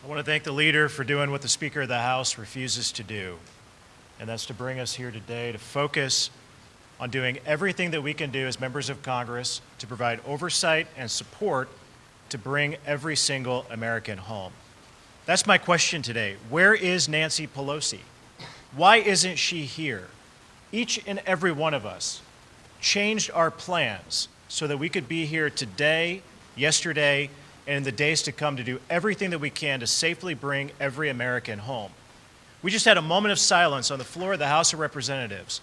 I want to thank the leader for doing what the Speaker of the House refuses to do, and that's to bring us here today to focus on doing everything that we can do as members of Congress to provide oversight and support to bring every single American home. That's my question today. Where is Nancy Pelosi? Why isn't she here? Each and every one of us changed our plans so that we could be here today, yesterday, and in the days to come to do everything that we can to safely bring every American home. We just had a moment of silence on the floor of the House of Representatives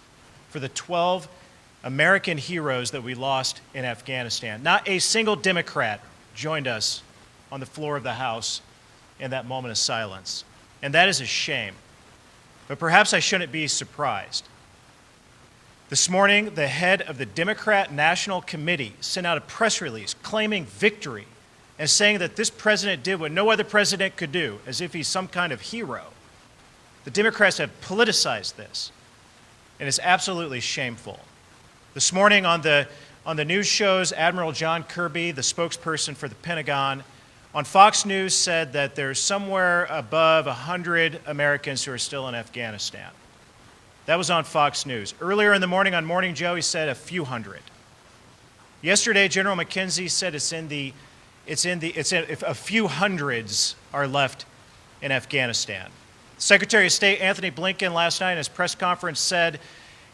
for the 12 American heroes that we lost in Afghanistan. Not a single Democrat joined us on the floor of the House in that moment of silence. And that is a shame. But perhaps I shouldn't be surprised. This morning, the head of the Democrat National Committee sent out a press release claiming victory and saying that this president did what no other president could do, as if he's some kind of hero. The Democrats have politicized this, and it's absolutely shameful. This morning on the news shows, Admiral John Kirby, the spokesperson for the Pentagon, on Fox News said that there's somewhere above 100 Americans who are still in Afghanistan. That was on Fox News. Earlier in the morning on Morning Joe, he said a few hundred. Yesterday, General McKenzie said a few hundreds are left in Afghanistan. Secretary of State Anthony Blinken last night in his press conference said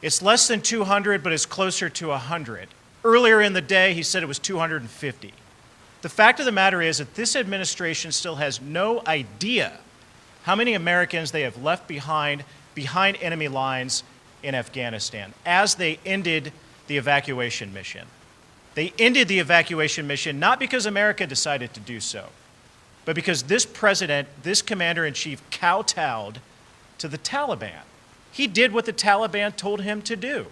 it's less than 200, but it's closer to 100. Earlier in the day, he said it was 250. The fact of the matter is that this administration still has no idea how many Americans they have left behind enemy lines in Afghanistan as they ended the evacuation mission. They ended the evacuation mission not because America decided to do so, but because this president, this commander-in-chief, kowtowed to the Taliban. He did what the Taliban told him to do,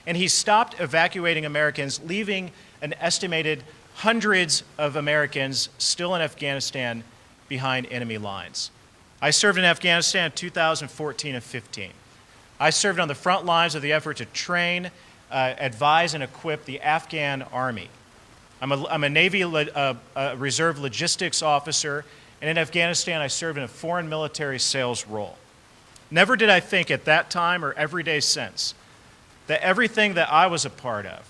and he stopped evacuating Americans, leaving an estimated hundreds of Americans still in Afghanistan behind enemy lines. I served in Afghanistan in 2014 and 15. I served on the front lines of the effort to train, advise, and equip the Afghan Army. I'm a Navy Reserve logistics officer, and in Afghanistan I served in a foreign military sales role. Never did I think at that time or every day since that everything that I was a part of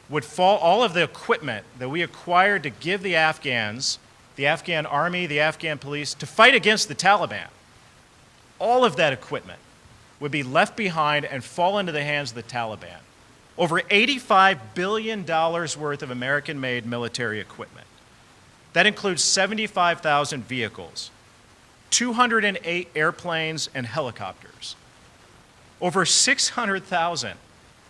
would fall, all of the equipment that we acquired to give the Afghans, the Afghan Army, the Afghan police, to fight against the Taliban, all of that equipment would be left behind and fall into the hands of the Taliban. Over $85 billion worth of American-made military equipment. That includes 75,000 vehicles, 208 airplanes and helicopters, over 600,000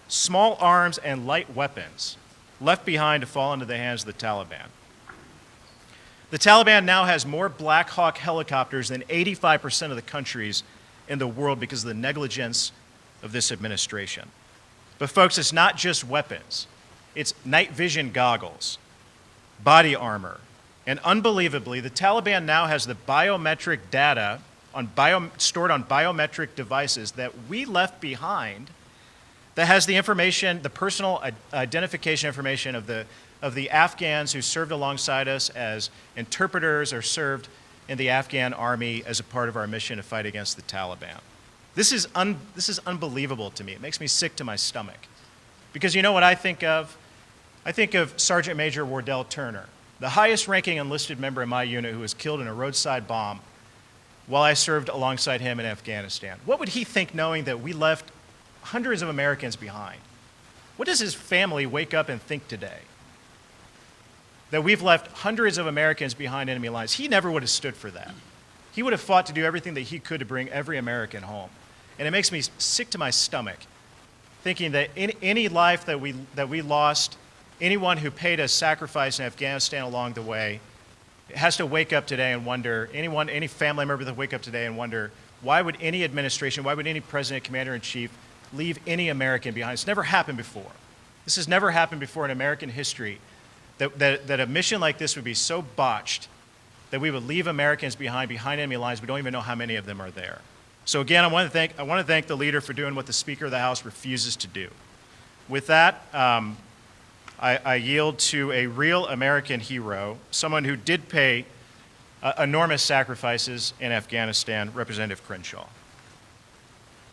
small arms and light weapons left behind to fall into the hands of the Taliban. The Taliban now has more Black Hawk helicopters than 85% of the countries in the world because of the negligence of this administration. But folks, it's not just weapons. It's night vision goggles, body armor, and unbelievably, the Taliban now has the biometric data stored on biometric devices that we left behind that has the information, the personal identification information of the Afghans who served alongside us as interpreters or served in the Afghan Army as a part of our mission to fight against the Taliban. This is unbelievable to me. It makes me sick to my stomach. Because you know what I think of? I think of Sergeant Major Wardell Turner, the highest ranking enlisted member in my unit who was killed in a roadside bomb while I served alongside him in Afghanistan. What would he think knowing that we left hundreds of Americans behind? What does his family wake up and think today? That we've left hundreds of Americans behind enemy lines. He never would have stood for that. He would have fought to do everything that he could to bring every American home. And it makes me sick to my stomach thinking that any life that we lost, anyone who paid a sacrifice in Afghanistan along the way, has to wake up today and wonder, any family member that wake up today and wonder, why would any administration, why would any president, commander-in-chief leave any American behind? It's never happened before. This has never happened before in American history, that a mission like this would be so botched that we would leave Americans behind enemy lines. We don't even know how many of them are there. So again, I want to thank the leader for doing what the Speaker of the House refuses to do. With that, I yield to a real American hero, someone who did pay enormous sacrifices in Afghanistan. Representative Crenshaw.